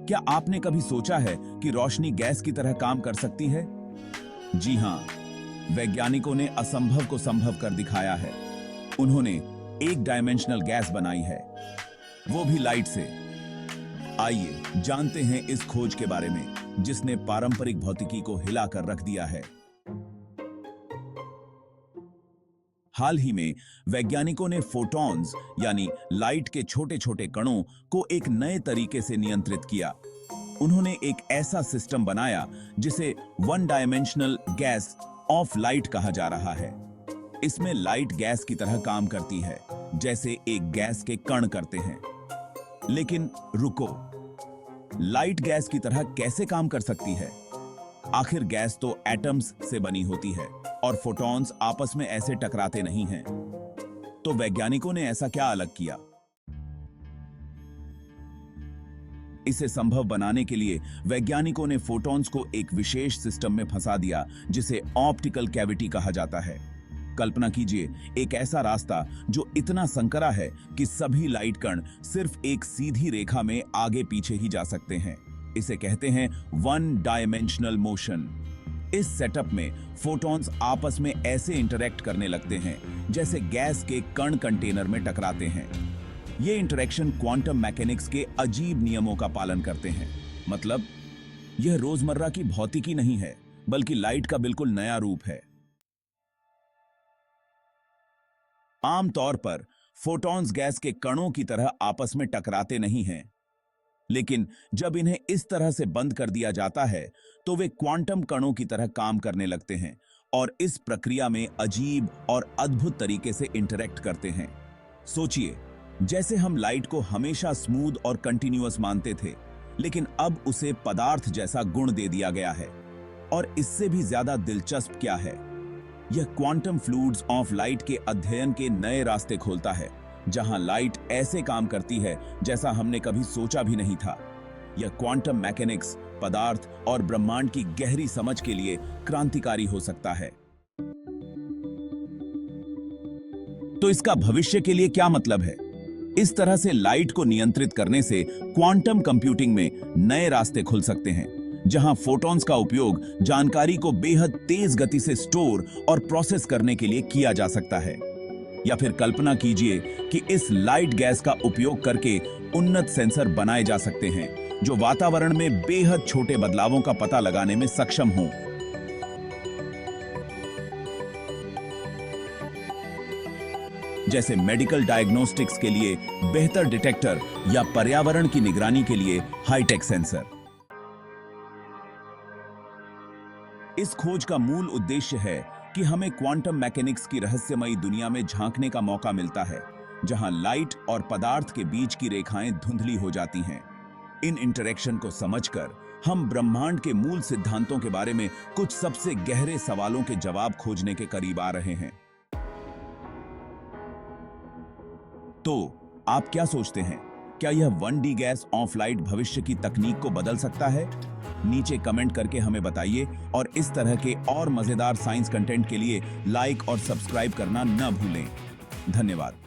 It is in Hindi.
क्या आपने कभी सोचा है कि रोशनी गैस की तरह काम कर सकती है? जी हां, वैज्ञानिकों ने असंभव को संभव कर दिखाया है। उन्होंने एक डायमेंशनल गैस बनाई है, वो भी लाइट से। आइए जानते हैं इस खोज के बारे में जिसने पारंपरिक भौतिकी को हिलाकर रख दिया है। हाल ही में वैज्ञानिकों ने फोटॉन्स यानी लाइट के छोटे छोटे कणों को एक नए तरीके से नियंत्रित किया। उन्होंने एक ऐसा सिस्टम बनाया जिसे one dimensional gas off light कहा जा रहा है। इसमें लाइट गैस की तरह काम करती है, जैसे एक गैस के कण करते हैं। लेकिन रुको, लाइट गैस की तरह कैसे काम कर सकती है? आखिर गैस तो एटम्स से बनी होती है और फोटॉन्स आपस में ऐसे टकराते नहीं हैं। तो वैज्ञानिकों ने ऐसा क्या अलग किया? इसे संभव बनाने के लिए वैज्ञानिकों ने फोटॉन्स को एक विशेष सिस्टम में फंसा दिया जिसे ऑप्टिकल कैविटी कहा जाता है। कल्पना कीजिए, एक ऐसा रास्ता जो इतना संकरा है कि सभी लाइट कण सिर्फ एक सीधी रेखा में आगे पीछे ही जा सकते हैं। इसे कहते हैं वन डायमेंशनल मोशन। इस सेटअप में फोटॉन्स आपस में ऐसे इंटरैक्ट करने लगते हैं जैसे गैस के कण कंटेनर में टकराते हैं। ये इंटरैक्शन क्वांटम मैकेनिक्स के अजीब नियमों का पालन करते हैं। मतलब यह रोजमर्रा की भौतिकी नहीं है, बल्कि लाइट का बिल्कुल नया रूप है। आमतौर पर फोटॉन्स गैस के कणों की तरह आपस में टकराते नहीं हैं, लेकिन जब इन्हें इस तरह से बंद कर दिया जाता है तो वे क्वांटम कणों की तरह काम करने लगते हैं और इस प्रक्रिया में अजीब और अद्भुत तरीके से इंटरैक्ट करते हैं। सोचिए, जैसे हम लाइट को हमेशा स्मूथ और कंटिन्यूअस मानते थे, लेकिन अब उसे पदार्थ जैसा गुण दे दिया गया है। और इससे भी ज्यादा दिलचस्प क्या है, यह क्वांटम फ्लूइड्स ऑफ लाइट के अध्ययन के नए रास्ते खोलता है, जहां लाइट ऐसे काम करती है जैसा हमने कभी सोचा भी नहीं था। यह क्वांटम मैकेनिक्स, पदार्थ और ब्रह्मांड की गहरी समझ के लिए क्रांतिकारी हो सकता है। तो इसका भविष्य के लिए क्या मतलब है? इस तरह से लाइट को नियंत्रित करने से क्वांटम कंप्यूटिंग में नए रास्ते खुल सकते हैं, जहां फोटॉन्स का उपयोग जानकारी को बेहद तेज गति से स्टोर और प्रोसेस करने के लिए किया जा सकता है। या फिर कल्पना कीजिए कि इस लाइट गैस का उपयोग करके उन्नत सेंसर बनाए जा सकते हैं जो वातावरण में बेहद छोटे बदलावों का पता लगाने में सक्षम हों। जैसे मेडिकल डायग्नोस्टिक्स के लिए बेहतर डिटेक्टर या पर्यावरण की निगरानी के लिए हाईटेक सेंसर। इस खोज का मूल उद्देश्य है कि हमें क्वांटम मैकेनिक्स की रहस्यमयी दुनिया में झांकने का मौका मिलता है, जहां लाइट और पदार्थ के बीच की रेखाएं धुंधली हो जाती हैं। इन इंटरैक्शन को समझकर हम ब्रह्मांड के मूल सिद्धांतों के बारे में कुछ सबसे गहरे सवालों के जवाब खोजने के करीब आ रहे हैं। तो आप क्या सोचते हैं, क्या यह 1D गैस ऑफ लाइट भविष्य की तकनीक को बदल सकता है? नीचे कमेंट करके हमें बताइए और इस तरह के और मजेदार साइंस कंटेंट के लिए लाइक और सब्सक्राइब करना न भूलें। धन्यवाद।